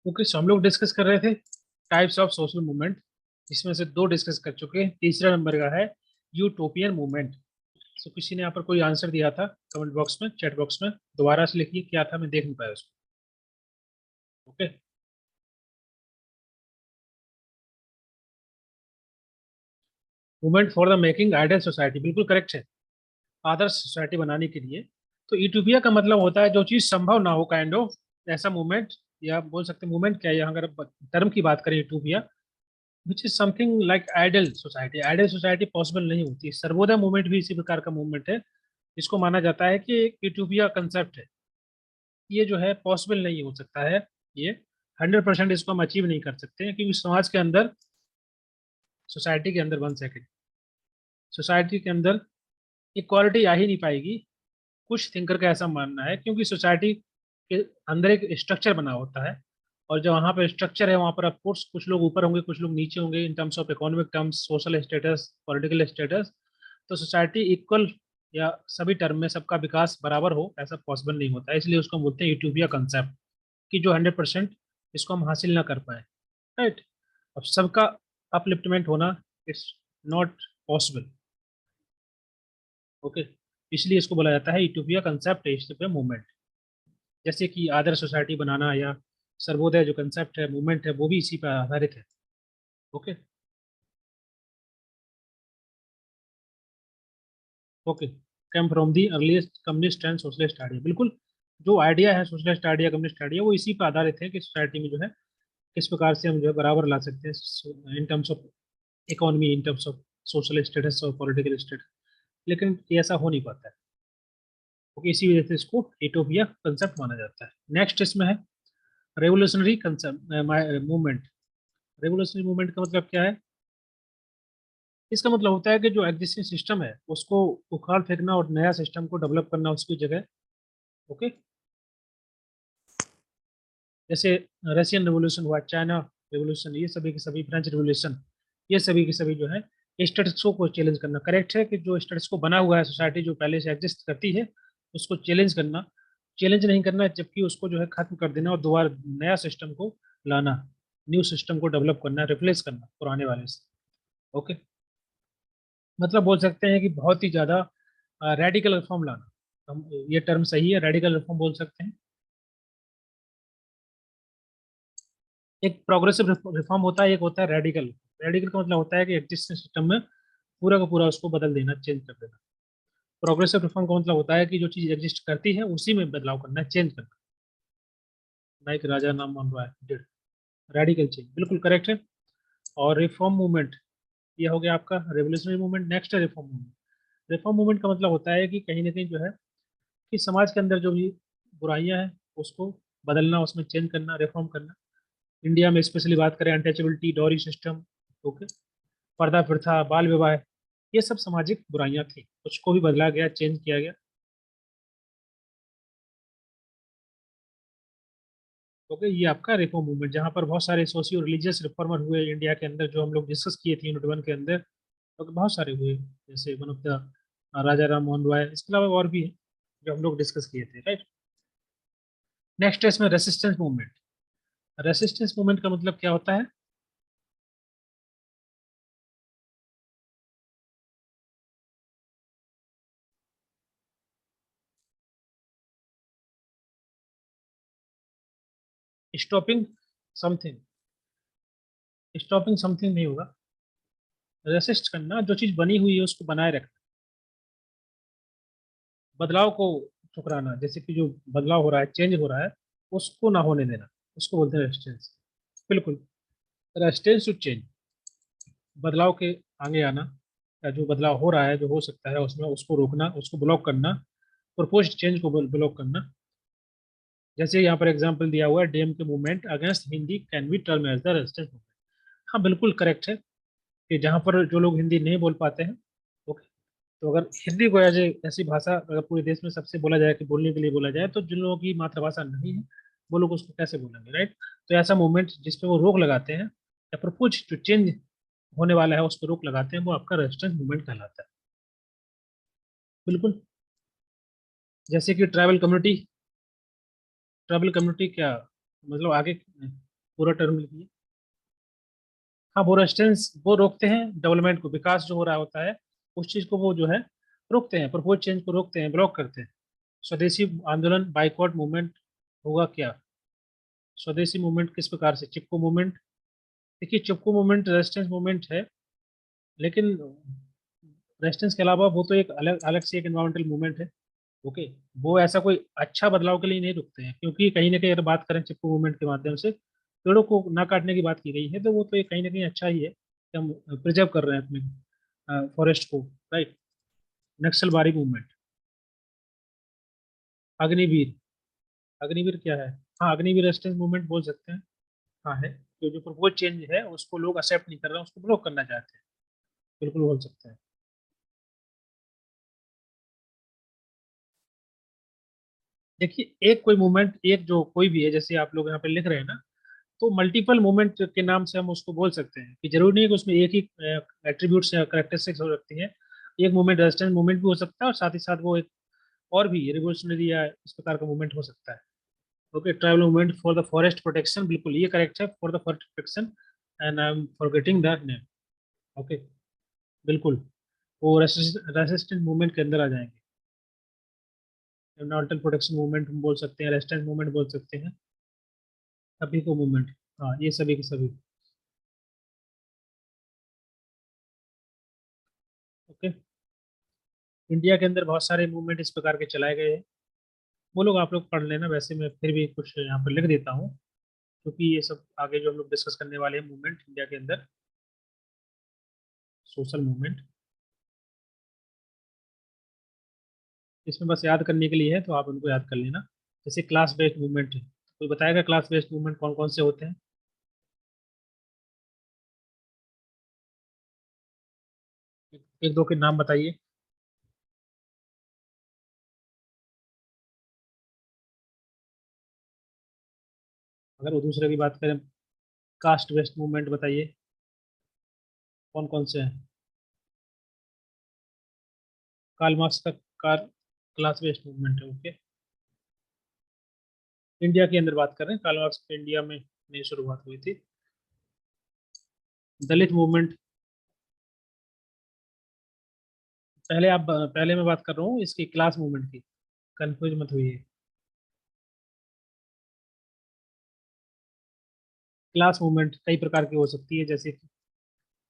Okay, सो हम लोग discuss कर रहे थे टाइप्स ऑफ सोशल मूवमेंट, इसमें से दो डिस्कस कर चुके हैं। तीसरा नंबर का है यूटोपियन मूवमेंट। सो किसी ने यहाँ पर कोई आंसर दिया था कमेंट बॉक्स में, चैट बॉक्स में, दोबारा से लिखिए क्या था, मैं देख नहीं पाया उसको। Okay, movement for the making ideal society, बिल्कुल करेक्ट है। आदर्श सोसाइटी बनाने के लिए। तो यूटोपिया का मतलब होता है जो चीज संभव ना हो, काइंड ऑफ ऐसा मूवमेंट, या बोल सकते हैं मूवमेंट क्या है, यहाँ अगर टर्म की बात करें utopia, which is something like ideal society. Ideal society possible नहीं होती। सर्वोदय मूवमेंट भी इसी प्रकार का मूवमेंट है। इसको माना जाता है कि एक यूटोपिया कंसेप्ट है, ये जो है पॉसिबल नहीं हो सकता है। ये 100% इसको हम अचीव नहीं कर सकते हैं, क्योंकि समाज के अंदर, सोसाइटी के अंदर, 1 सेकेंड, सोसाइटी के अंदर इक्वालिटी आ ही नहीं पाएगी। कुछ थिंकर का ऐसा मानना है, क्योंकि सोसाइटी के अंदर एक स्ट्रक्चर बना होता है, और जब वहाँ पर स्ट्रक्चर है वहाँ पर ऑफकोर्स कुछ लोग ऊपर होंगे, कुछ लोग नीचे होंगे, in terms of economic terms, social status, political status. तो सोसाइटी इक्वल या सभी टर्म में सबका विकास बराबर हो, ऐसा पॉसिबल नहीं होता है। इसलिए उसको हम बोलते हैं यूटोपिया कंसेप्ट, कि जो 100% इसको हम हासिल ना कर पाए। राइट। अब सबका अपलिफ्टमेंट होना, इट्स नॉट पॉसिबल। ओके, इसलिए इसको बोला जाता है यूटोपिया कंसेप्ट, यूटोपिया मूवमेंट। जैसे कि आदर्श सोसाइटी बनाना या सर्वोदय जो कंसेप्ट है, मूवमेंट है, वो भी इसी पर आधारित है। Okay. Okay, come from the earliest communist and socialist idea, बिल्कुल। जो आइडिया है सोशलिस्ट आइडिया, कम्युनिस्ट आइडिया, वो इसी पर आधारित है कि सोसाइटी में जो है किस प्रकार से हम जो है बराबर ला सकते हैं in terms of economy, in terms of social status और पॉलिटिकल स्टेटस। लेकिन ये ऐसा हो नहीं पाता है। ओके, इसी वजह से इसको यूटोपिया कंसेप्ट माना जाता है। नेक्स्ट इसमें है revolutionary concept movement. Revolutionary movement का मतलब क्या है? इसका मतलब होता है कि जो एग्जिस्टिंग सिस्टम है उसको उखाड़ फेंकना और नया सिस्टम को डेवलप करना उसकी जगह। ओके, जैसे रशियन रेवोल्यूशन हुआ, चाइना रेवोल्यूशन, ये सभी के सभी, फ्रेंच रेवोल्यूशन, ये सभी के सभी जो है स्टेटस को चैलेंज करना। करेक्ट है कि जो स्टेटस को बना हुआ है, सोसाइटी जो पहले से एग्जिस्ट करती है, उसको चैलेंज करना। चैलेंज नहीं करना, जबकि उसको जो है खत्म कर देना और दोबारा नया सिस्टम को लाना, न्यू सिस्टम को डेवलप करना, रिप्लेस करना पुराने वाले से। ओके, मतलब बोल सकते हैं कि बहुत ही ज्यादा रेडिकल रिफॉर्म लाना। हम, ये टर्म सही है, रेडिकल रिफॉर्म बोल सकते हैं। एक प्रोग्रेसिव रिफॉर्म होता है, एक होता है रेडिकल। रेडिकल का मतलब होता है कि एग्जिस्टिंग सिस्टम में पूरा का पूरा उसको बदल देना, चेंज कर देना। प्रोग्रेसिव रिफॉर्म का मतलब होता है कि जो चीज एग्जिस्ट करती है उसी में बदलाव करना, चेंज करना। Like Raja Ram Mohan Roy did, radical change, बिल्कुल करेक्ट है। और रिफॉर्म मूवमेंट, ये हो गया आपका रेवोल्यूशनरी मूवमेंट। नेक्स्ट है रिफॉर्म मूवमेंट। रिफॉर्म मूवमेंट का मतलब होता है कि कहीं ना कहीं जो है कि समाज के अंदर जो भी बुराइयां हैं उसको बदलना, उसमें चेंज करना, रिफॉर्म करना। इंडिया में स्पेशली बात करें, अनटचेबिलिटी, डॉरी सिस्टम, ओके, पर्दा प्रथा, बाल विवाह, ये सब सामाजिक बुराइयां थी, उसको भी बदला गया, चेंज किया गया। ओके, ये आपका रिफॉर्म मूवमेंट, जहाँ पर बहुत सारे सोशियो रिलीजियस रिफॉर्मर हुए इंडिया के अंदर, जो हम लोग डिस्कस किए थे यूनिट 1 के अंदर। तो बहुत सारे हुए, जैसे वन ऑफ द राजा राम मोहन रॉय, इसके अलावा और भी है जो हम लोग डिस्कस किए थे। राइट। नेक्स्ट है इसमें रेसिस्टेंस मूवमेंट। रेसिस्टेंस मूवमेंट का मतलब क्या होता है? Stopping something. स्टॉपिंग समथिंग नहीं होगा। रेसिस्ट करना, जो चीज बनी हुई है उसको बनाए रखना, बदलाव को ठुकराना, जैसे कि जो बदलाव हो रहा है, चेंज हो रहा है, उसको ना होने देना, उसको बोलते हैं रेजिस्टेंस। बिल्कुल, रेजिस्टेंस टू चेंज, बदलाव के आगे आना, या जो बदलाव हो रहा है, जो हो सकता है उसमें, उसको रोकना, उसको ब्लॉक करना, प्रपोज्ड चेंज को ब्लॉक करना। जैसे यहाँ पर एग्जांपल दिया हुआ है, DMK movement against Hindi can be term as the resistance movement. हाँ, बिल्कुल करेक्ट है कि जहाँ पर जो लोग हिंदी नहीं बोल पाते हैं, ओके, तो अगर हिंदी को एज ऐसी भाषा अगर पूरे देश में सबसे बोला जाए कि बोलने के लिए बोला जाए, तो जिन लोगों की मातृभाषा नहीं है वो लोग उसको कैसे बोलेंगे? राइट। तो ऐसा मूवमेंट जिसपे वो रोक लगाते हैं, या प्रपोज जो चेंज होने वाला है उस पर रोक लगाते हैं, वो आपका रेजिस्टेंस मूवमेंट कहलाता है। बिल्कुल। जैसे कि ट्राइबल कम्युनिटी। ट्राइबल कम्युनिटी क्या मतलब, आगे पूरा टर्म लिखिए। हाँ, वो रेजिस्टेंस वो रोकते हैं डेवलपमेंट को, विकास जो हो रहा होता है उस चीज को वो जो है रोकते हैं, प्रपोज चेंज को रोकते हैं, ब्लॉक करते हैं। स्वदेशी आंदोलन बाइकॉट मूवमेंट होगा क्या? स्वदेशी मूवमेंट किस प्रकार से? चिपको मूवमेंट। देखिए, चिपको मूवमेंट रेजिस्टेंस मूवमेंट है, लेकिन रेजिस्टेंस के अलावा वो तो एक अलग अलग से एक एनवायरमेंटल मूवमेंट है। ओके। वो ऐसा कोई अच्छा बदलाव के लिए नहीं रुकते हैं, क्योंकि कहीं ना कहीं अगर बात करें चिपको मूवमेंट के माध्यम से पेड़ों को ना काटने की बात की गई है, तो वो तो एक कहीं ना कहीं अच्छा ही है कि हम प्रिजर्व कर रहे हैं अपने फॉरेस्ट को। राइट। नक्सलबारी मूवमेंट। अग्निवीर। अग्निवीर क्या है? हाँ, अग्निवीर रेजिस्टेंस मूवमेंट बोल सकते हैं। हाँ है, तो जो प्रपोज चेंज है उसको लोग एक्सेप्ट नहीं कर रहे हैं, उसको ब्लॉक करना चाहते हैं। बिल्कुल बोल सकते हैं। देखिए, एक कोई मूवमेंट, एक जो कोई भी है, जैसे आप लोग यहाँ पे लिख रहे हैं ना, तो मल्टीपल मूवमेंट के नाम से हम उसको बोल सकते हैं, कि जरूरी नहीं है कि उसमें एक ही एट्रीब्यूट्स या करेक्टरिस्टिक्स हो सकती है। एक मूवमेंट रेजिस्टेंस मूवमेंट भी हो सकता है, और साथ ही साथ वो एक और भी रिवोल्यूशनरी या इस प्रकार का मूवमेंट हो सकता है। Okay. Tribal movement for the forest protection, बिल्कुल ये करेक्ट है, for the forest protection. And I am forgetting the name. Okay. बिल्कुल। वो रेसिस्टेंट मूवमेंट के अंदर आ जाएंगे। एनवायरमेंटल प्रोटेक्शन मूवमेंट हम बोल सकते हैं, रेजिस्टेंस मूवमेंट बोल सकते हैं, सभी को मूवमेंट। हाँ, ये सभी के सभी। ओके। इंडिया के अंदर बहुत सारे मूवमेंट इस प्रकार के चलाए गए हैं। वो लोग आप लोग पढ़ लेना, वैसे मैं फिर भी कुछ यहाँ पर लिख देता हूँ, क्योंकि ये सब आगे जो हम लोग डिस्कस करने वाले हैं मूवमेंट इंडिया के अंदर, सोशल मूवमेंट, इसमें बस याद करने के लिए है, तो आप उनको याद कर लेना। जैसे क्लास बेस्ड मूवमेंट है, कोई बताएगा क्लास बेस्ड मूवमेंट कौन कौन से होते हैं? एक दो के नाम बताइए। अगर वो दूसरे की बात करें, कास्ट बेस्ड मूवमेंट बताइए, कौन कौन से हैं? कार्ल मार्क्स का कार क्लास बेस्ड मूवमेंट है। ओके। इंडिया के अंदर बात कर रहे हैं, कार्ल मार्क्स की इंडिया में नई शुरुआत हुई थी। दलित मूवमेंट। पहले मैं बात कर रहा हूँ इसकी क्लास मूवमेंट की, कंफ्यूज मत हुई। क्लास मूवमेंट कई प्रकार की हो सकती है, जैसे कि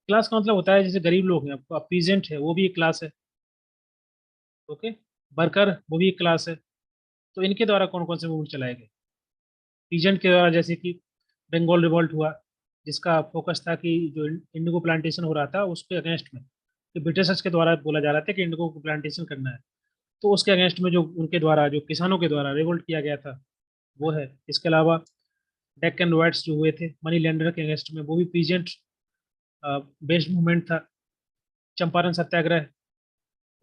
क्लास का मतलब होता है जैसे गरीब लोग हैं, आपको पीजेंट है वो भी एक क्लास है। ओके। वर्कर वो भी एक क्लास है। तो इनके द्वारा कौन कौन से मूवमेंट चलाए गए? पीजेंट के द्वारा, जैसे कि बंगाल रिवॉल्ट हुआ, जिसका फोकस था कि जो इंडिगो प्लांटेशन हो रहा था उसके अगेंस्ट में, कि ब्रिटिशर्स के द्वारा बोला जा रहा था कि इंडिगो को प्लांटेशन करना है, तो उसके अगेंस्ट में जो उनके द्वारा, जो किसानों के द्वारा रिवोल्ट किया गया था, वो है। इसके अलावा डेक्कन राइट्स जो हुए थे मनी लेंडर के अगेंस्ट में, वो भी पीजेंट बेस्ड मूवमेंट था। चंपारण सत्याग्रह,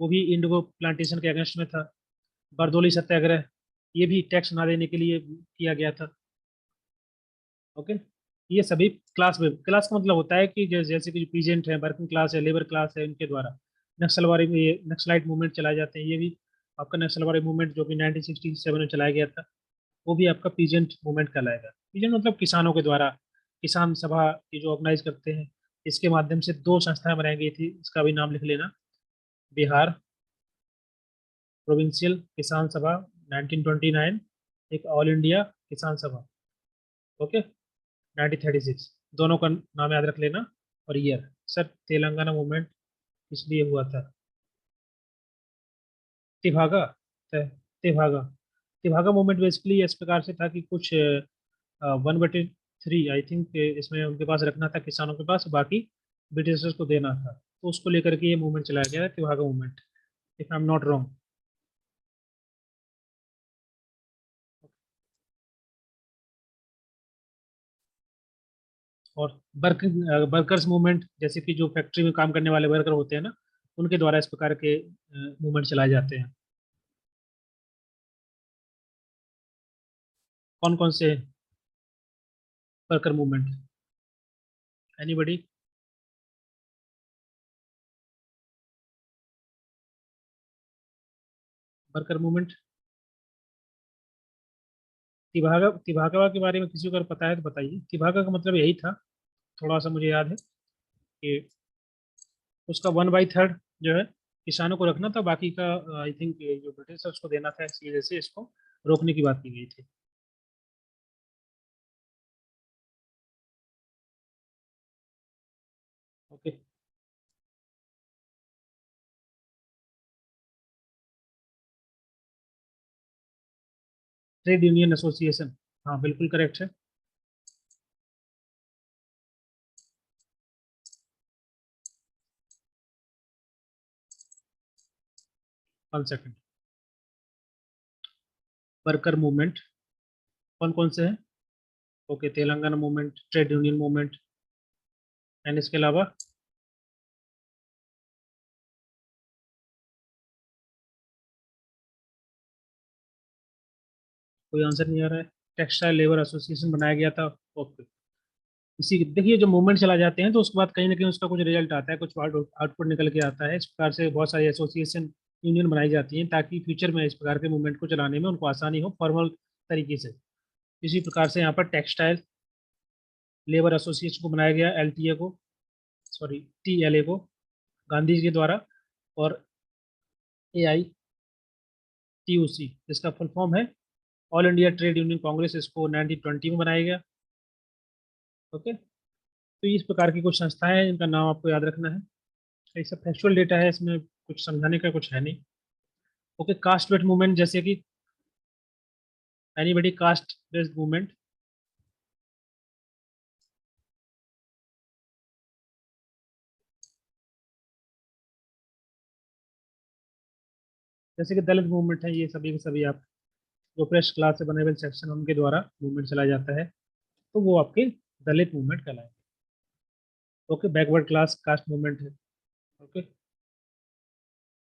वो भी इंडिगो प्लांटेशन के अगेंस्ट में था। बरदोली सत्याग्रह, ये भी टैक्स ना देने के लिए किया गया था। ओके। ये सभी क्लास में, क्लास का मतलब होता है कि जैसे कि जो पीजेंट है, वर्किंग क्लास है, लेबर क्लास है, उनके द्वारा नक्सलवारी में, ये नक्सलाइट मूवमेंट चलाए जाते हैं। ये भी आपका नक्सलवारी मूवमेंट जो कि 1967 में चलाया गया था, वो भी आपका पीजेंट मूवमेंट कहलाएगा। पीजेंट मतलब किसानों के द्वारा, किसान सभा की जो ऑर्गेनाइज करते हैं, इसके माध्यम से दो संस्थाएं बनाई गई थी, इसका भी नाम लिख लेना। बिहार प्रोविंशियल किसान सभा 1929, एक ऑल इंडिया किसान सभा। ओके। 1936, दोनों का नाम याद रख लेना। और ईयर, सर तेलंगाना मूवमेंट इसलिए हुआ था। तिभागा, तिभागा, तिभागा मूवमेंट बेसिकली इस प्रकार से था कि कुछ 1/3 आई थिंक इसमें उनके पास रखना था, किसानों के पास, बाकी ब्रिटिशर्स को देना था, तो उसको लेकर के ये मूवमेंट चलाया गया, Tebhaga movement, if I am not wrong. और वर्कर्स मूवमेंट, जैसे कि जो फैक्ट्री में काम करने वाले वर्कर होते हैं ना, उनके द्वारा इस प्रकार के मूवमेंट चलाए जाते हैं। कौन कौन से worker movement? Anybody? Worker movement Tebhaga Tebhaga के बारे में किसी को अगर पता है तो बताइए। तिभागा का मतलब यही था, थोड़ा सा मुझे याद है कि उसका 1/3 जो है किसानों को रखना था, बाकी का आई थिंक जो ब्रिटिश है उसको देना था, इसी वजह से इसको रोकने की बात की गई थी। ओके। ट्रेड यूनियन एसोसिएशन, हाँ बिल्कुल करेक्ट है। 1 सेकंड। वर्कर मूवमेंट कौन कौन से हैं? Okay, Telangana movement, trade union movement, and इसके अलावा कोई आंसर नहीं आ रहा है। टेक्सटाइल लेबर एसोसिएशन बनाया गया था। ओके। इसी देखिए, जो मूवमेंट चला जाते हैं तो उसके बाद कहीं ना कहीं उसका कुछ रिजल्ट आता है, कुछ आउटपुट निकल के आता है। इस प्रकार से बहुत सारी एसोसिएशन, यूनियन बनाई जाती हैं ताकि फ्यूचर में इस प्रकार के मूवमेंट को चलाने में उनको आसानी हो, फॉर्मल तरीके से। इसी प्रकार से यहाँ पर टेक्सटाइल लेबर एसोसिएशन को बनाया गया, एलटीए को, सॉरी टीएलए को, गांधी जी के द्वारा। और एआईटीयूसी, जिसका फुल फॉर्म है all India trade union Congress, इसको 1920 में बनाया गया। ओके। तो इस प्रकार की कुछ संस्थाएं हैं जिनका नाम आपको याद रखना है। ये सब फैक्चुअल डेटा है, इसमें कुछ समझाने का कुछ है नहीं। ओके, कास्ट बेस्ड मूवमेंट, जैसे कि एनीबडी, कास्ट बेस्ड मूवमेंट। जैसे कि दलित मूवमेंट है, ये सभी के सभी आप जो प्रेस क्लास से बने हुए सेक्शन उनके द्वारा मूवमेंट चलाया जाता है, तो वो आपके दलित मूवमेंट कहलाएंगे। Okay, backward class caste movement है। ओके,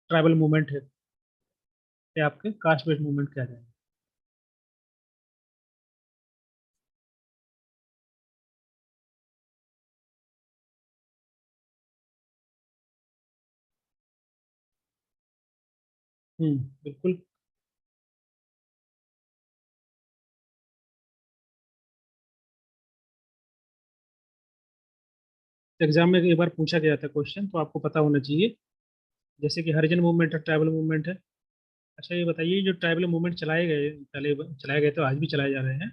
ट्राइबल मूवमेंट है, ये आपके कास्ट बेस्ड मूवमेंट कह जाएंगे। बिल्कुल। एग्जाम में एक बार पूछा गया था क्वेश्चन, तो आपको पता होना चाहिए। जैसे कि हरिजन मूवमेंट है, ट्राइबल मूवमेंट है। अच्छा ये बताइए, जो ट्राइबल मूवमेंट चलाए गए, पहले चलाए गए तो आज भी चलाए जा रहे हैं,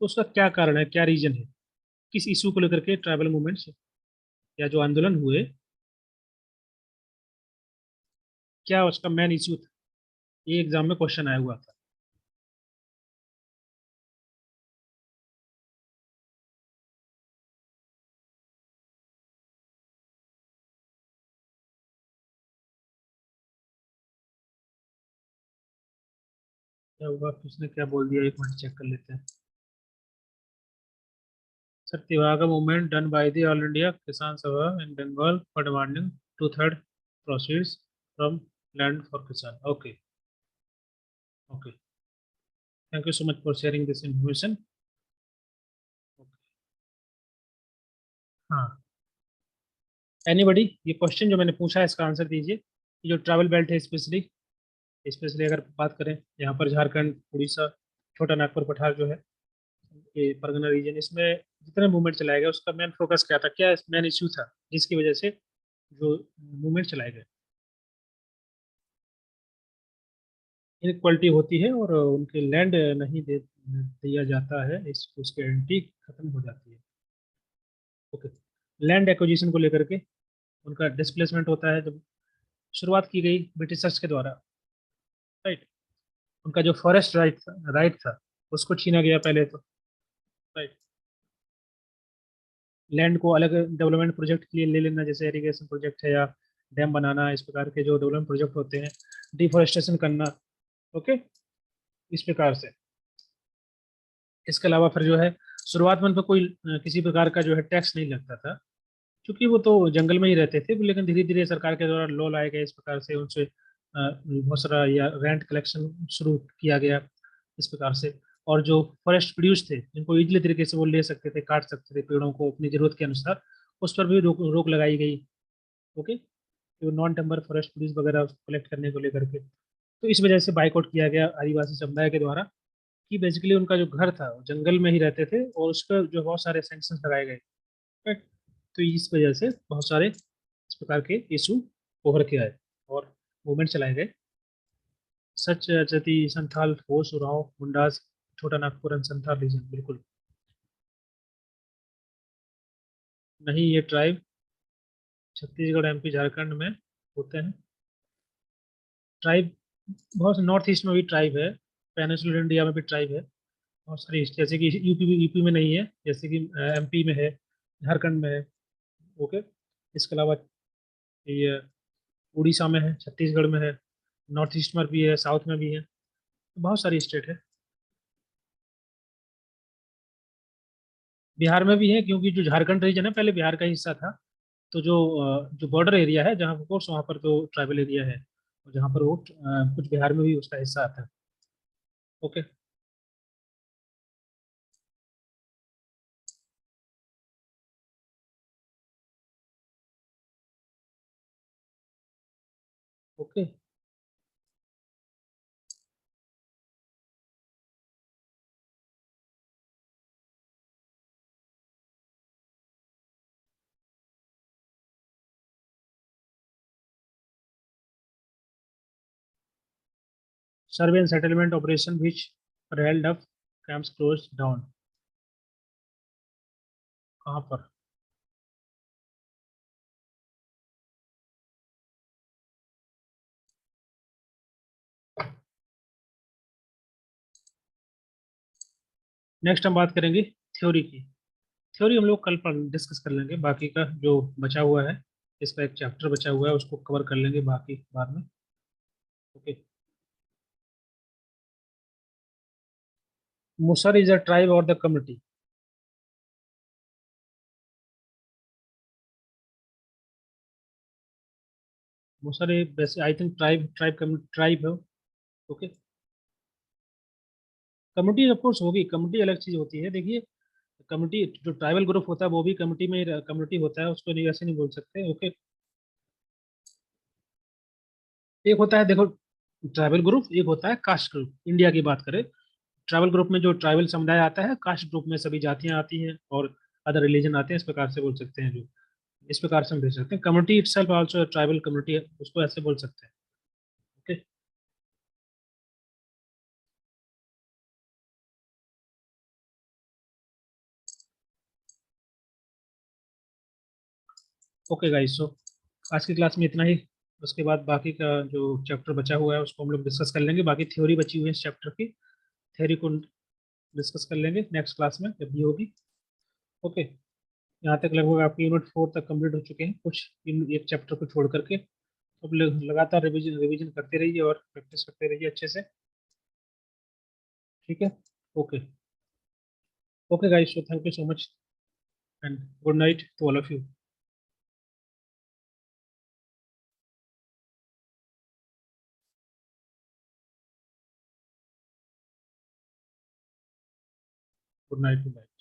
तो उसका क्या कारण है, क्या रीजन है? किस इशू को लेकर के ट्राइबल मूवमेंट्स या जो आंदोलन हुए, क्या उसका मेन इशू था? ये एग्जाम में क्वेश्चन आया हुआ था। क्या हुआ, किसने क्या बोल दिया, एक मिनट चेक कर लेते हैं। Sir, Tebhaga movement done by the all India Kisan Sabha in Bengal for demanding 2/3 proceeds from land for kisan. Okay. Okay, thank you so much for sharing this information. हाँ, एनीबडी, ये क्वेश्चन जो मैंने पूछा है इसका आंसर दीजिए। ये जो ट्रैवल बेल्ट है, स्पेशली स्पेशली अगर बात करें, यहाँ पर झारखंड, उड़ीसा, छोटा नागपुर पठार जो है, ये परगना रीजन, इसमें जितने मूवमेंट चलाया गया उसका मेन फोकस क्या था, क्या मेन इश्यू था जिसकी वजह से जो मूवमेंट चलाए गए? इनक्वालिटी होती है और उनके लैंड नहीं दिया जाता है, इस उसकी गारंटी खत्म हो जाती है। ओके। लैंड एक्विजिशन को लेकर के उनका डिस्प्लेसमेंट होता है, जब शुरुआत की गई ब्रिटिशर्स के द्वारा, राइट। उनका जो फॉरेस्ट राइट था उसको छीना गया पहले तो, राइट। लैंड को अलग डेवलपमेंट प्रोजेक्ट के लिए ले लेना, जैसे इरिगेशन प्रोजेक्ट है या डैम बनाना, इस प्रकार के जो डेवलपमेंट प्रोजेक्ट होते हैं, डिफोरेस्टेशन करना। ओके, इस प्रकार से। इसके अलावा फिर जो है, शुरुआत में उन पर कोई किसी प्रकार का जो है टैक्स नहीं लगता था, क्योंकि वो तो जंगल में ही रहते थे। लेकिन धीरे धीरे सरकार के द्वारा लॉ लाए गए, इस प्रकार से उनसे बहुत सारा या रेंट कलेक्शन शुरू किया गया, इस प्रकार से। और जो फॉरेस्ट प्रोड्यूस थे, जिनको इजीली तरीके से वो ले सकते थे, काट सकते थे पेड़ों को अपनी जरूरत के अनुसार, उस पर भी रोक लगाई गई। ओके, तो नॉन टेम्बर फॉरेस्ट प्रोड्यूस वगैरह कलेक्ट करने को लेकर के, तो इस वजह से बाइकआउट किया गया आदिवासी समुदाय के द्वारा कि बेसिकली उनका जो घर था वो जंगल में ही रहते थे और उस पर जो बहुत सारे सैंक्शंस लगाए गए। right? तो इस वजह से बहुत सारे इस प्रकार के इशू उभर के आए और मूवमेंट चलाए गए। सच जति संथाल होस उरांव मुंडास छोटा नागपुर एंड संथाल रीजन, बिल्कुल नहीं, ये ट्राइब छत्तीसगढ़ एमपी झारखंड में होते हैं। ट्राइब बहुत नॉर्थ ईस्ट में भी ट्राइब है, पेनिनसुलर इंडिया में भी ट्राइब है बहुत सारी, जैसे कि यूपी में नहीं है, जैसे कि एमपी में है, झारखंड में है। ओके, इसके अलावा ये उड़ीसा में है, छत्तीसगढ़ में है, नॉर्थ ईस्ट में भी है, साउथ में भी है, तो बहुत सारी स्टेट है। बिहार में भी है, क्योंकि जो झारखंड रीजन है पहले बिहार का हिस्सा था। तो जो बॉर्डर एरिया है जहाँ कोर्स वहाँ पर तो ट्राइबल एरिया है, और जहाँ पर वो कुछ बिहार में भी उसका हिस्सा आता है। Okay. Okay. Survey and settlement operation which held up camps close down, कहाँ पर? नेक्स्ट हम बात करेंगे थ्योरी की। थ्योरी हम लोग कल पर डिस्कस कर लेंगे, बाकी का जो बचा हुआ है, इसका एक चैप्टर बचा हुआ है उसको कवर कर लेंगे बाकी बाद में। ओके। मुसर इज अ ट्राइब और द कम्युनिटी। मुसर वैसे I think tribe tribe tribe है। ओके। कम्युनिटी ऑफ कोर्स होगी, कम्युनिटी अलग चीज होती है, देखिए। कम्युनिटी जो ट्राइबल ग्रुप होता है वो भी कम्युनिटी में कम्युनिटी होता है, उसको नहीं ऐसे नहीं बोल सकते। ओके। एक होता है देखो ट्राइबल ग्रुप, एक होता है कास्ट ग्रुप। इंडिया की बात करें, ट्राइबल ग्रुप में जो ट्राइबल समुदाय आता है, कास्ट ग्रुप में सभी जातियां आती हैं और अदर रिलीजन आते हैं, इस प्रकार से बोल सकते हैं। जो इस प्रकार से हम देख सकते हैं, community itself also tribal community है, उसको ऐसे बोल सकते हैं। ओके। ओके गाइस, सो आज की क्लास में इतना ही। उसके बाद बाकी का जो चैप्टर बचा हुआ है उसको हम लोग डिस्कस कर लेंगे, बाकी थ्योरी बची हुई है इस चैप्टर की, थ्योरी को डिस्कस कर लेंगे नेक्स्ट क्लास में जब भी होगी। ओके। यहाँ तक लगभग आपकी यूनिट 4 तक कंप्लीट हो चुके हैं, कुछ इन एक चैप्टर को छोड़ करके। अब लगातार रिवीजन रिवीजन करते रहिए और प्रैक्टिस करते रहिए अच्छे से। ठीक है। Okay. Okay guys, so thank you so much and good night to all of you. Good night, good night.